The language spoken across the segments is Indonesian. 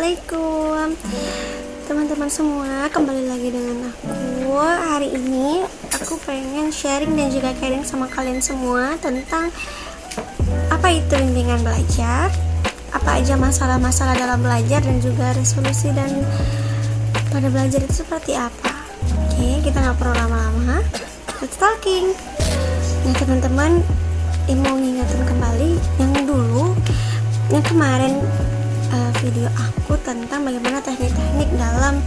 Assalamualaikum teman-teman semua, kembali lagi dengan aku. Hari ini aku pengen sharing dan juga sharing sama kalian semua tentang apa itu bimbingan belajar, apa aja masalah-masalah dalam belajar, dan juga resolusi dan pada belajar itu seperti apa. Oke, kita nggak perlu lama-lama, let's talking. Nah teman-teman, mau ngingetin kembali yang kemarin video aku tentang bagaimana teknik-teknik dalam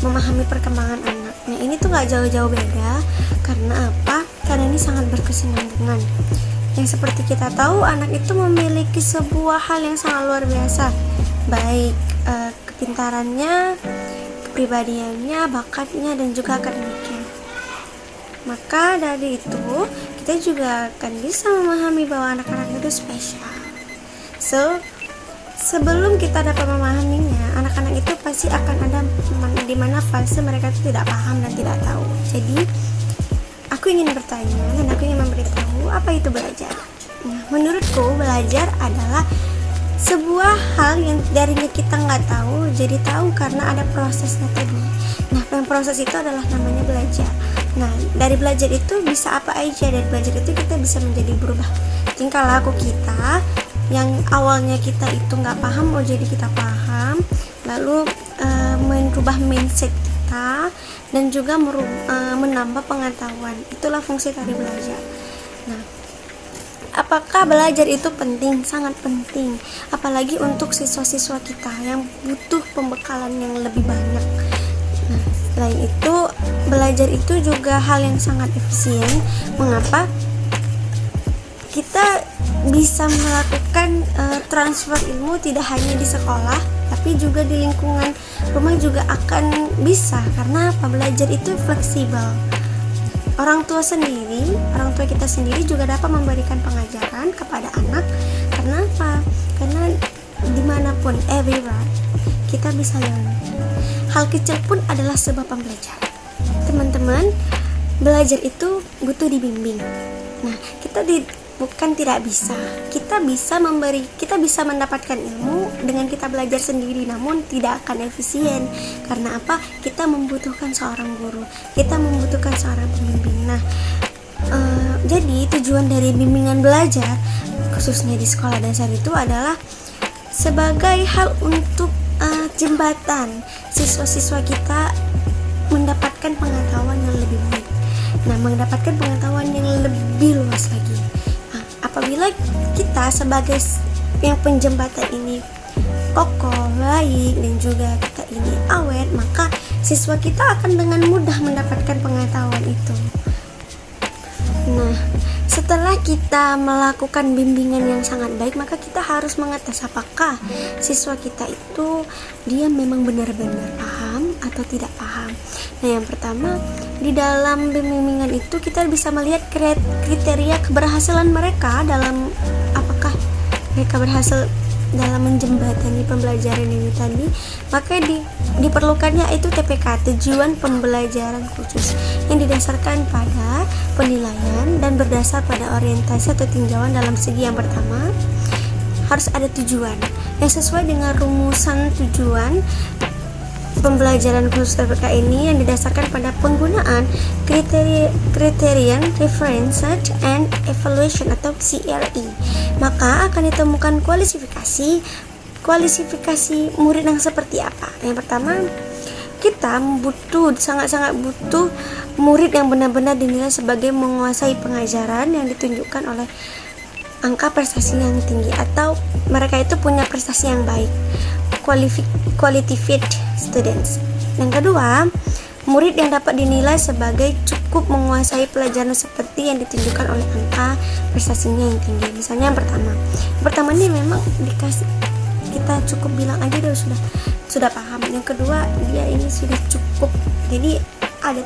memahami perkembangan anak. Nah ini tuh gak jauh-jauh beda. Karena apa? Karena ini sangat berkesinambungan. Yang seperti kita tahu, anak itu memiliki sebuah hal yang sangat luar biasa, baik kepintarannya, kepribadiannya, bakatnya, dan juga akademiknya. Maka dari itu kita juga akan bisa memahami bahwa anak-anak itu spesial. So, sebelum kita dapat memahaminya, anak-anak itu pasti akan ada di mana fase mereka itu tidak paham dan tidak tahu. Jadi, aku ingin bertanya dan aku ingin memberitahu apa itu belajar. Nah, menurutku belajar adalah sebuah hal yang darinya kita nggak tahu jadi tahu karena ada prosesnya tadi. Nah, yang proses itu adalah namanya belajar. Nah, dari belajar itu bisa apa aja. Dari belajar itu kita bisa menjadi berubah tingkah laku kita. Yang awalnya kita itu nggak paham, jadi kita paham, lalu merubah mindset kita dan juga menambah pengetahuan. Itulah fungsi dari belajar. Nah, apakah belajar itu penting? Sangat penting, apalagi untuk siswa-siswa kita yang butuh pembekalan yang lebih banyak. Nah, selain itu, belajar itu juga hal yang sangat efisien. Mengapa? Kita bisa melakukan transfer ilmu tidak hanya di sekolah, tapi juga di lingkungan rumah juga akan bisa. Karena apa? Belajar itu fleksibel. Orang tua kita sendiri juga dapat memberikan pengajaran kepada anak. Karena apa? Karena dimanapun, everywhere, kita bisa learn. Hal kecil pun adalah sebab pembelajaran. Teman-teman, belajar itu butuh dibimbing. Nah, bukan tidak bisa. Kita bisa mendapatkan ilmu dengan kita belajar sendiri, namun tidak akan efisien. Karena apa? Kita membutuhkan seorang guru, kita membutuhkan seorang pembimbing. Nah, jadi tujuan dari bimbingan belajar, khususnya di sekolah dasar itu adalah sebagai hal untuk jembatan siswa-siswa kita mendapatkan pengetahuan yang lebih baik. Nah, mendapatkan pengetahuan yang lebih luas lagi. Apabila kita sebagai yang penjembatan ini kokoh, baik, dan juga kita ini awet, maka siswa kita akan dengan mudah mendapatkan pengetahuan itu. Nah, setelah kita melakukan bimbingan yang sangat baik, maka kita harus mengetes apakah siswa kita itu dia memang benar-benar paham atau tidak paham. Nah, yang pertama, di dalam bimbingan itu kita bisa melihat kriteria keberhasilan mereka dalam apakah mereka berhasil dalam menjembatani pembelajaran ini tadi. Maka diperlukannya itu TPK, tujuan pembelajaran khusus, yang didasarkan pada penilaian dan berdasar pada orientasi atau tinjauan. Dalam segi yang pertama, harus ada tujuan yang sesuai dengan rumusan tujuan pembelajaran khusus TPK ini, yang didasarkan pada penggunaan Criterion Reference and Evaluation atau CRE. Maka akan ditemukan kualifikasi murid yang seperti apa. Yang pertama, kita sangat-sangat butuh murid yang benar-benar dinilai sebagai menguasai pengajaran yang ditunjukkan oleh angka prestasi yang tinggi, atau mereka itu punya prestasi yang baik, quality fit students. Yang kedua, murid yang dapat dinilai sebagai cukup menguasai pelajaran seperti yang ditunjukkan oleh angka prestasinya yang tinggi. Misalnya yang pertama ini memang dikasih, kita cukup bilang aja dia sudah paham. Yang kedua, dia ini sudah cukup. Jadi ada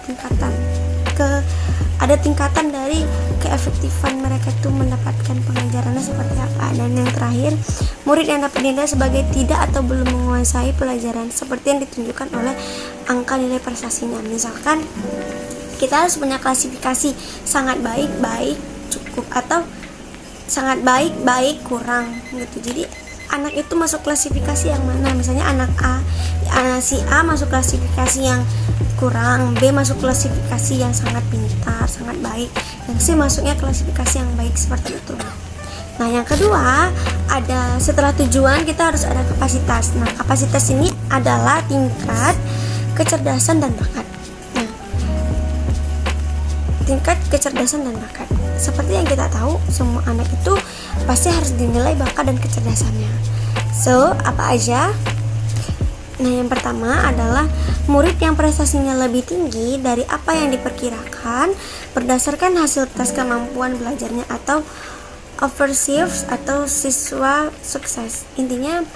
tingkatan dari keefektifan mereka itu mendapatkan pengajarannya seperti apa. Dan yang terakhir, murid yang dapat dinilai sebagai tidak atau belum menguasai pelajaran seperti yang ditunjukkan oleh angka nilai prestasinya. Misalkan kita harus punya klasifikasi sangat baik, cukup, atau sangat baik, kurang gitu. Jadi anak itu masuk klasifikasi yang mana. Misalnya anak si A masuk klasifikasi yang kurang, B masuk klasifikasi yang sangat pintar, sangat baik, yang C masuknya klasifikasi yang baik, seperti itu. Nah, yang kedua, ada setelah tujuan kita harus ada kapasitas. Nah, kapasitas ini adalah tingkat kecerdasan dan bakat. Nah, tingkat kecerdasan dan bakat. Seperti yang kita tahu, semua anak itu pasti harus dinilai bakat dan kecerdasannya. So, apa aja? Nah, yang pertama adalah murid yang prestasinya lebih tinggi dari apa yang diperkirakan berdasarkan hasil tes kemampuan belajarnya atau overachieves atau siswa sukses. Intinya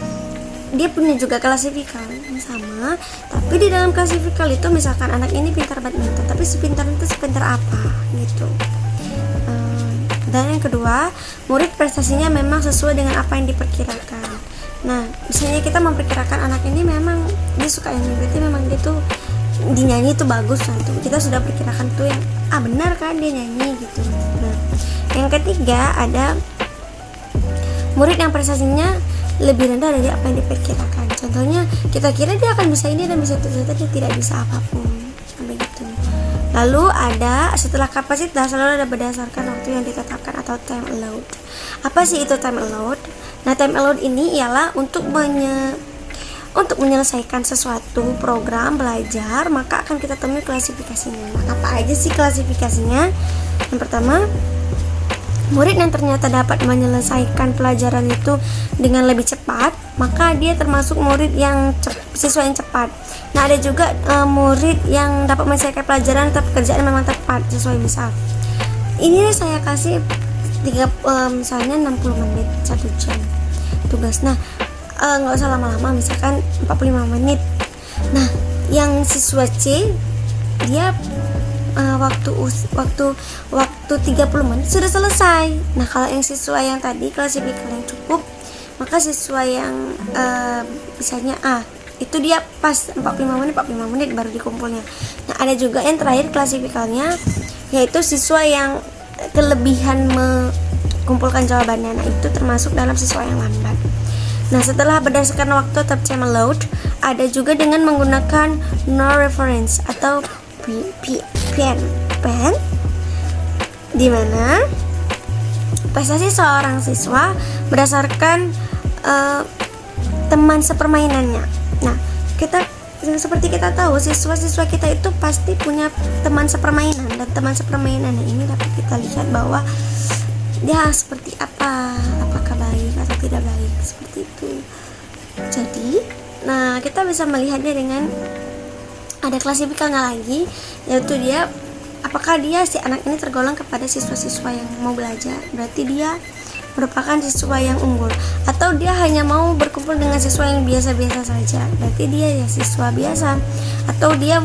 dia punya juga klasifikal yang sama, tapi di dalam klasifikal itu misalkan anak ini pintar badminton, tapi sepintar itu sepintar apa gitu. Dan yang kedua, murid prestasinya memang sesuai dengan apa yang diperkirakan. Nah, misalnya kita memperkirakan anak ini memang dia suka nyanyi, berarti memang dia tuh dinyanyi itu bagus. Nah, itu kita sudah perkirakan tuh yang benar kan dia nyanyi gitu. Nah, yang ketiga ada murid yang prestasinya lebih rendah dari apa yang diperkirakan. Contohnya kita kira dia akan bisa ini dan bisa itu, ternyata dia tidak bisa apapun, begitu. Lalu ada setelah kapasitas selalu ada berdasarkan waktu yang ditetapkan atau time allowed. Apa sih itu time allowed? Nah, time allowed ini ialah untuk menyelesaikan sesuatu program belajar, maka akan kita temui klasifikasinya. Nah, apa aja sih klasifikasinya? Yang pertama, murid yang ternyata dapat menyelesaikan pelajaran itu dengan lebih cepat, maka dia termasuk murid yang siswa yang cepat. Nah, ada juga murid yang dapat menyelesaikan pelajaran tapi pekerjaan memang tepat sesuai misal. Ini saya kasih misalnya 60 menit 1 jam tugas. Nah, nggak usah lama-lama, misalkan 45 menit. Nah, yang siswa C dia waktu 30 menit sudah selesai. Nah, kalau yang siswa yang tadi klasifikal yang cukup, maka siswa yang misalnya A itu dia pas 45 menit baru dikumpulnya. Nah, ada juga yang terakhir klasifikalnya, yaitu siswa yang kelebihan mengumpulkan jawabannya. Nah, itu termasuk dalam siswa yang lambat. Nah, setelah berdasarkan waktu atau time allowed, ada juga dengan menggunakan no reference atau PN, di mana prestasi seorang siswa berdasarkan teman sepermainannya. Nah, seperti kita tahu, siswa-siswa kita itu pasti punya teman sepermainan, dan teman sepermainannya ini dapat kita lihat bahwa dia seperti apa, apakah baik atau tidak baik, seperti itu. Jadi, nah, kita bisa melihatnya dengan ada klasifikalnya lagi, yaitu dia apakah si anak ini tergolong kepada siswa-siswa yang mau belajar, berarti dia merupakan siswa yang unggul, atau dia hanya mau berkumpul dengan siswa yang biasa-biasa saja, berarti dia ya siswa biasa, atau dia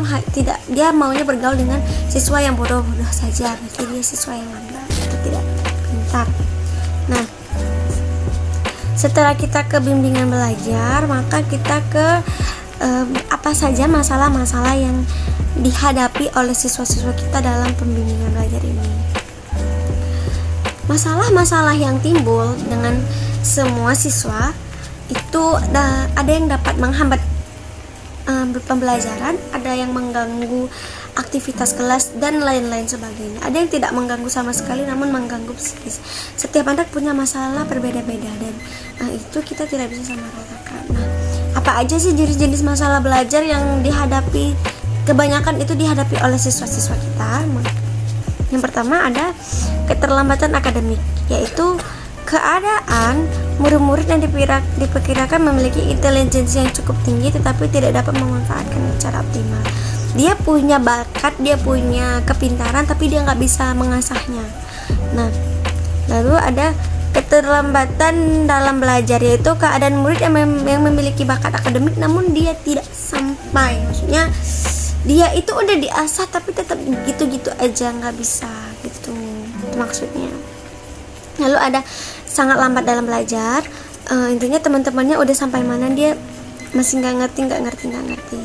maunya bergaul dengan siswa yang bodoh-bodoh saja, berarti dia siswa yang lambat atau tidak pintar. Nah, setelah kita ke bimbingan belajar, maka kita ke apa saja masalah-masalah yang dihadapi oleh siswa-siswa kita dalam pembimbingan belajar ini. Masalah-masalah yang timbul dengan semua siswa itu ada yang dapat menghambat pembelajaran, ada yang mengganggu aktivitas kelas dan lain-lain sebagainya. Ada yang tidak mengganggu sama sekali namun mengganggu psikis. Setiap anak punya masalah berbeda-beda dan itu kita tidak bisa samaratakan. Nah, apa aja sih jenis-jenis masalah belajar yang dihadapi, kebanyakan itu dihadapi oleh siswa-siswa kita? Yang pertama ada keterlambatan akademik, yaitu keadaan murid-murid yang diperkirakan memiliki intelijensi yang cukup tinggi tetapi tidak dapat memanfaatkannya secara optimal. Dia punya bakat, dia punya kepintaran, tapi dia nggak bisa mengasahnya. Nah, lalu ada keterlambatan dalam belajar, yaitu keadaan murid yang memiliki bakat akademik namun dia tidak sampai, maksudnya dia itu udah diasah tapi tetap gitu-gitu aja, nggak bisa gitu, itu maksudnya. Lalu ada sangat lambat dalam belajar, intinya teman-temannya udah sampai mana dia masih nggak ngerti.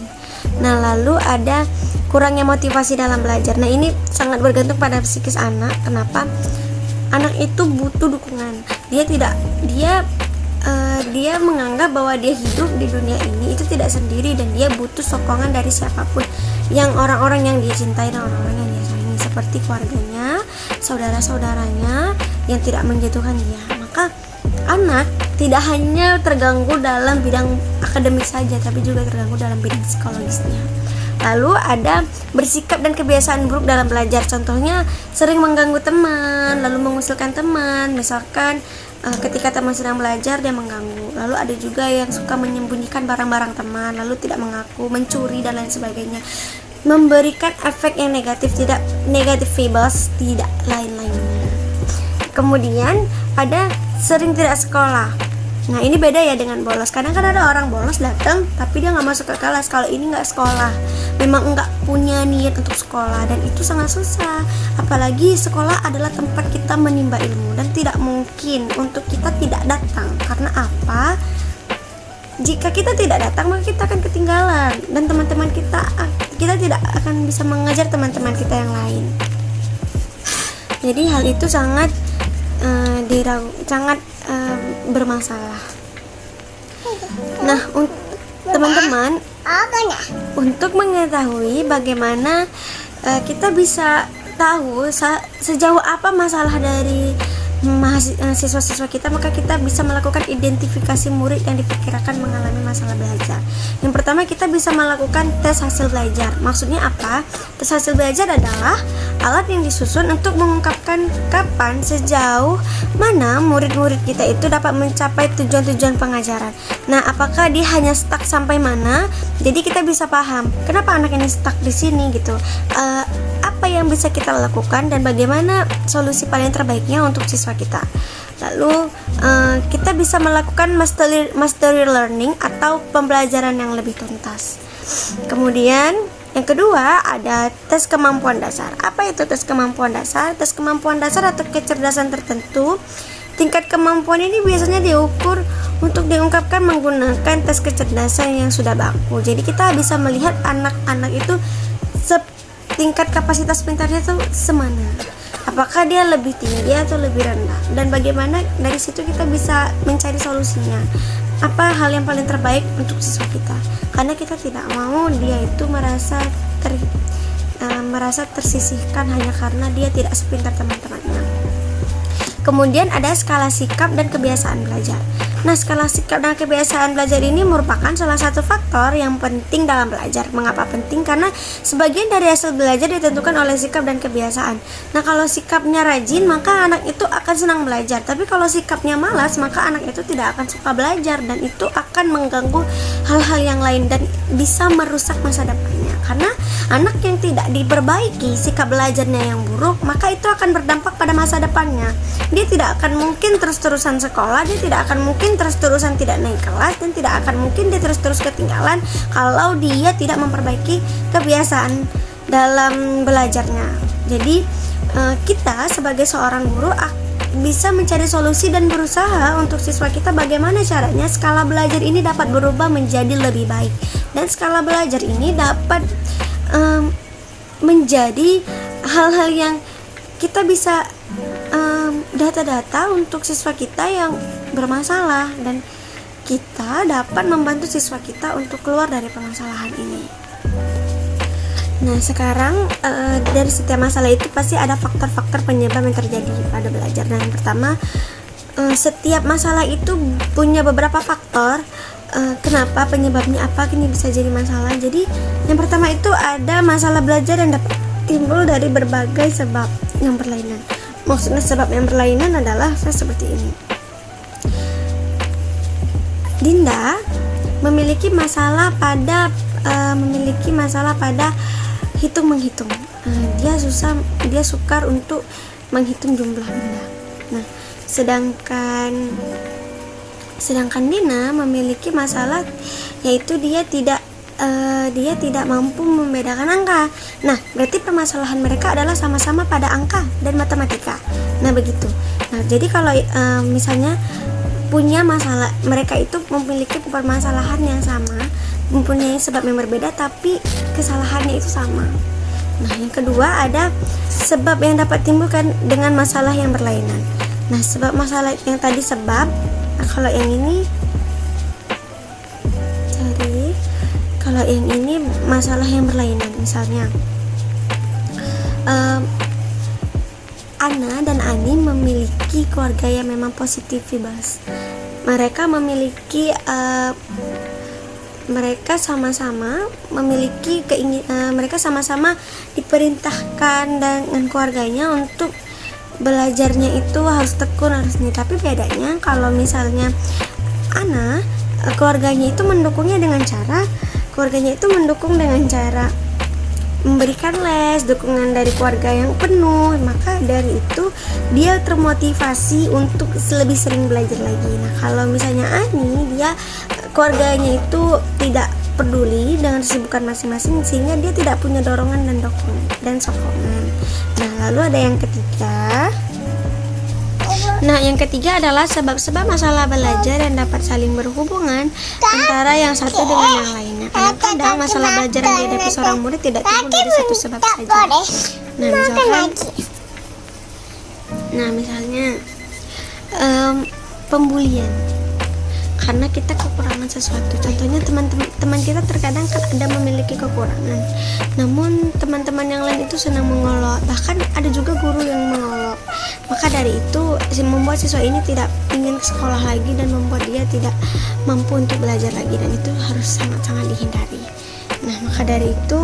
Nah, lalu ada kurangnya motivasi dalam belajar. Nah, ini sangat bergantung pada psikis anak. Kenapa? Anak itu butuh dukungan. Dia dia menganggap bahwa dia hidup di dunia ini itu tidak sendiri dan dia butuh sokongan dari siapapun, yang orang-orang yang dia cintai dan orang-orang yang dia sayangi, seperti keluarganya, saudara-saudaranya yang tidak menjatuhkan dia. Maka anak tidak hanya terganggu dalam bidang akademik saja, tapi juga terganggu dalam bidang psikologisnya. Lalu ada bersikap dan kebiasaan buruk dalam belajar. Contohnya sering mengganggu teman, lalu mengusilkan teman. Misalkan ketika teman sedang belajar dia mengganggu. Lalu ada juga yang suka menyembunyikan barang-barang teman, lalu tidak mengaku, mencuri dan lain sebagainya. Memberikan efek yang negatif, tidak negatif fables, tidak lain-lainnya. Kemudian ada sering tidak sekolah. Nah ini beda ya dengan bolos. Kadang kan ada orang bolos datang tapi dia nggak masuk ke kelas. Kalau ini nggak sekolah, memang nggak punya niat untuk sekolah, dan itu sangat susah. Apalagi sekolah adalah tempat kita menimba ilmu, dan tidak mungkin untuk kita tidak datang. Karena apa? Jika kita tidak datang maka kita akan ketinggalan, dan teman-teman kita tidak akan bisa mengajar teman-teman kita yang lain. Jadi hal itu sangat bermasalah. Nah, teman-teman, untuk mengetahui bagaimana kita bisa tahu sejauh apa masalah dari siswa-siswa kita, maka kita bisa melakukan identifikasi murid yang diperkirakan mengalami masalah belajar. Yang pertama, kita bisa melakukan tes hasil belajar. Maksudnya apa? Tes hasil belajar adalah alat yang disusun untuk mengungkapkan kapan, sejauh mana murid-murid kita itu dapat mencapai tujuan-tujuan pengajaran. Nah, apakah dia hanya stuck sampai mana? Jadi kita bisa paham kenapa anak ini stuck di sini gitu. Apa yang bisa kita lakukan dan bagaimana solusi paling terbaiknya untuk siswa kita. Lalu kita bisa melakukan mastery learning atau pembelajaran yang lebih tuntas. Kemudian yang kedua ada tes kemampuan dasar. Apa itu tes kemampuan dasar? Tes kemampuan dasar atau kecerdasan tertentu. Tingkat kemampuan ini biasanya diukur untuk diungkapkan menggunakan tes kecerdasan yang sudah baku. Jadi kita bisa melihat anak-anak itu tingkat kapasitas pintarnya itu semana. Apakah dia lebih tinggi atau lebih rendah, dan bagaimana dari situ kita bisa mencari solusinya. Apa hal yang paling terbaik untuk siswa kita, karena kita tidak mau dia itu merasa tersisihkan hanya karena dia tidak sepintar teman-temannya. Kemudian ada skala sikap dan kebiasaan belajar. Nah, skala sikap dan kebiasaan belajar ini merupakan salah satu faktor yang penting dalam belajar. Mengapa penting? Karena sebagian dari hasil belajar ditentukan oleh sikap dan kebiasaan. Nah, kalau sikapnya rajin, maka anak itu akan senang belajar. Tapi kalau sikapnya malas, maka anak itu tidak akan suka belajar, dan itu akan mengganggu hal-hal yang lain dan bisa merusak masa depannya. Karena anak yang tidak diperbaiki sikap belajarnya yang buruk, maka itu akan berdampak pada masa depannya. Dia tidak akan mungkin terus-terusan sekolah, dia tidak akan mungkin terus-terusan tidak naik kelas, dan tidak akan mungkin dia terus-terus ketinggalan kalau dia tidak memperbaiki kebiasaan dalam belajarnya. Jadi kita sebagai seorang guru bisa mencari solusi dan berusaha untuk siswa kita bagaimana caranya skala belajar ini dapat berubah menjadi lebih baik, dan skala belajar ini dapat menjadi hal-hal yang kita bisa data-data untuk siswa kita yang bermasalah, dan kita dapat membantu siswa kita untuk keluar dari permasalahan ini. Nah, sekarang dari setiap masalah itu pasti ada faktor-faktor penyebab yang terjadi pada belajar. Nah, yang pertama, setiap masalah itu punya beberapa faktor. Kenapa, penyebabnya apa ini bisa jadi masalah. Jadi yang pertama itu ada masalah belajar yang dapat timbul dari berbagai sebab yang berlainan. Maksudnya sebab yang berlainan adalah seperti ini. Dinda memiliki masalah pada hitung menghitung. Dia sukar untuk menghitung jumlah benda. Nah, sedangkan Dina memiliki masalah yaitu dia tidak mampu membedakan angka. Nah, berarti permasalahan mereka adalah sama-sama pada angka dan matematika. Nah, begitu. Nah, jadi kalau misalnya punya masalah, mereka itu memiliki permasalahan yang sama, mempunyai sebab yang berbeda, tapi kesalahannya itu sama. Nah, yang kedua ada sebab yang dapat timbulkan dengan masalah yang berlainan. Nah, sebab masalah yang tadi sebab, nah kalau yang ini Kalau yang ini masalah yang berlainan, misalnya Ana dan Ani memiliki keluarga yang memang positif vibes. Mereka memiliki mereka sama-sama memiliki mereka sama-sama diperintahkan dengan keluarganya untuk belajarnya itu harus tekun, harus ini. Tapi bedanya kalau misalnya Ana, keluarganya itu mendukung dengan cara memberikan les, dukungan dari keluarga yang penuh. Maka dari itu dia termotivasi untuk lebih sering belajar lagi. Nah, kalau misalnya Ani, dia keluarganya itu tidak peduli dengan kesibukan masing-masing, sehingga dia tidak punya dorongan dan sokongan. Nah, lalu ada yang ketiga. Nah, yang ketiga adalah sebab-sebab masalah belajar yang dapat saling berhubungan antara yang satu dengan yang lainnya. Kadang-kadang masalah belajar yang dihadapi seorang murid tidak timbul dari satu sebab saja. Nah, misalnya pembulian karena kita kekurangan sesuatu. Contohnya teman kita terkadang kan ada memiliki kekurangan, namun teman-teman yang lain itu senang mengolok, bahkan ada juga guru yang mengolok. Maka dari itu membuat siswa ini tidak ingin ke sekolah lagi dan membuat dia tidak mampu untuk belajar lagi, dan itu harus sangat-sangat dihindari. Nah, maka dari itu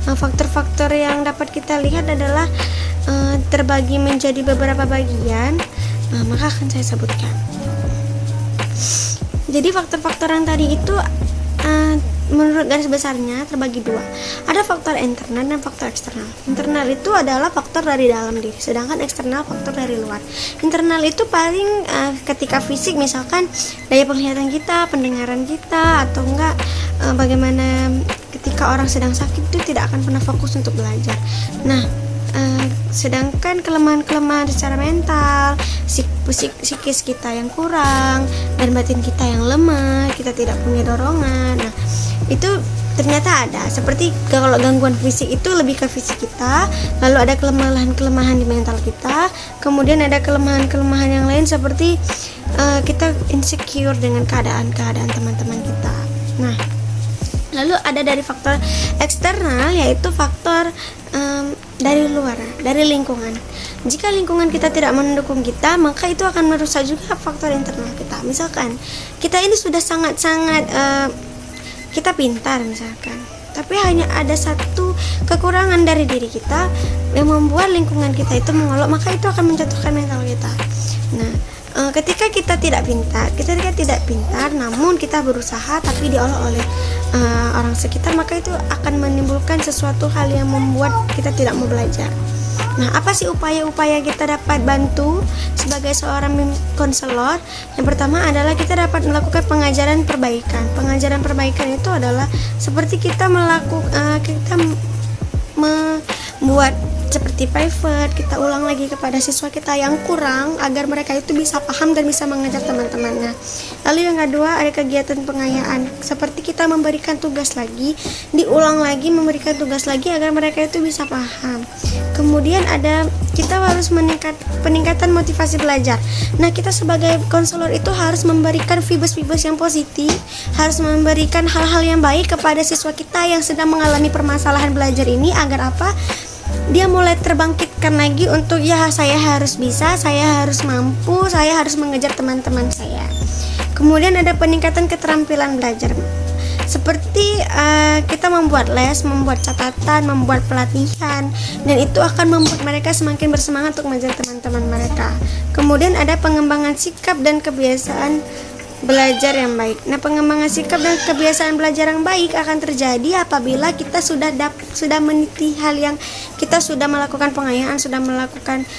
faktor-faktor yang dapat kita lihat adalah terbagi menjadi beberapa bagian. Maka akan saya sebutkan. Jadi faktor-faktor yang tadi itu menurut garis besarnya terbagi dua. Ada faktor internal dan faktor eksternal. Internal itu adalah faktor dari dalam diri, sedangkan eksternal faktor dari luar. Internal itu paling ketika fisik, misalkan daya penglihatan kita, pendengaran kita, atau enggak bagaimana ketika orang sedang sakit itu tidak akan pernah fokus untuk belajar. Nah, sedangkan kelemahan-kelemahan secara mental, psikis kita yang kurang, dan batin kita yang lemah, kita tidak punya dorongan. Nah, itu ternyata ada. Seperti kalau gangguan fisik itu lebih ke fisik kita, lalu ada kelemahan-kelemahan di mental kita, kemudian ada kelemahan-kelemahan yang lain seperti kita insecure dengan keadaan-keadaan teman-teman kita. Nah, lalu ada dari faktor eksternal, yaitu faktor dari luar, dari lingkungan. Jika lingkungan kita tidak mendukung kita, maka itu akan merusak juga faktor internal kita. Misalkan kita ini sudah sangat-sangat kita pintar misalkan, tapi hanya ada satu kekurangan dari diri kita yang membuat lingkungan kita itu mengolok, maka itu akan menjatuhkan mental kita. Nah, ketika kita tidak pintar, namun kita berusaha tapi diolok oleh orang sekitar, maka itu akan menimbulkan sesuatu hal yang membuat kita tidak mau belajar. Nah, apa sih upaya-upaya kita dapat bantu sebagai seorang konselor? Yang pertama adalah kita dapat melakukan pengajaran perbaikan. Pengajaran perbaikan itu adalah seperti kita membuat seperti private, kita ulang lagi kepada siswa kita yang kurang agar mereka itu bisa paham dan bisa mengajar teman-temannya. Lalu yang kedua ada kegiatan pengayaan, seperti kita memberikan tugas lagi, diulang lagi, memberikan tugas lagi agar mereka itu bisa paham. Kemudian ada kita harus peningkatan motivasi belajar. Nah, kita sebagai konselor itu harus memberikan vibes-vibes yang positif, harus memberikan hal-hal yang baik kepada siswa kita yang sedang mengalami permasalahan belajar ini, agar apa? Dia mulai terbangkitkan lagi untuk saya harus bisa, saya harus mampu, saya harus mengejar teman-teman saya. Kemudian ada peningkatan keterampilan belajar, seperti kita membuat les, membuat catatan, membuat pelatihan, dan itu akan membuat mereka semakin bersemangat untuk mengejar teman-teman mereka. Kemudian ada pengembangan sikap dan kebiasaan belajar yang baik. Nah, pengembangan sikap dan kebiasaan belajar yang baik akan terjadi apabila kita sudah meniti hal yang kita sudah melakukan pengayaan, sudah melakukan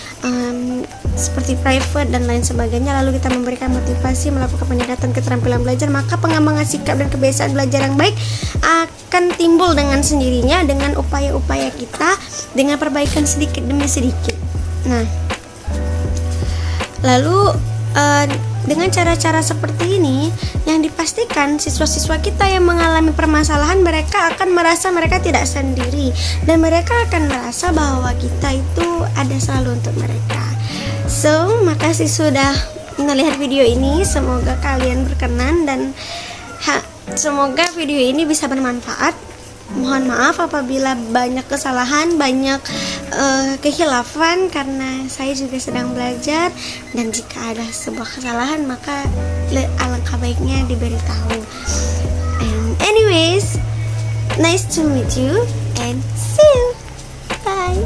seperti private dan lain sebagainya, lalu kita memberikan motivasi melakukan peningkatan keterampilan belajar, maka pengembangan sikap dan kebiasaan belajar yang baik akan timbul dengan sendirinya dengan upaya-upaya kita, dengan perbaikan sedikit demi sedikit. Nah, lalu dengan cara-cara seperti ini yang dipastikan siswa-siswa kita yang mengalami permasalahan, mereka akan merasa mereka tidak sendiri, dan mereka akan merasa bahwa kita itu ada selalu untuk mereka. So, makasih sudah melihat video ini, semoga kalian berkenan dan Semoga video ini bisa bermanfaat. Mohon maaf apabila banyak kesalahan, banyak kehilafan, karena saya juga sedang belajar. Dan jika ada sebuah kesalahan, maka alangkah baiknya diberitahu. And anyways, nice to meet you and see you. Bye.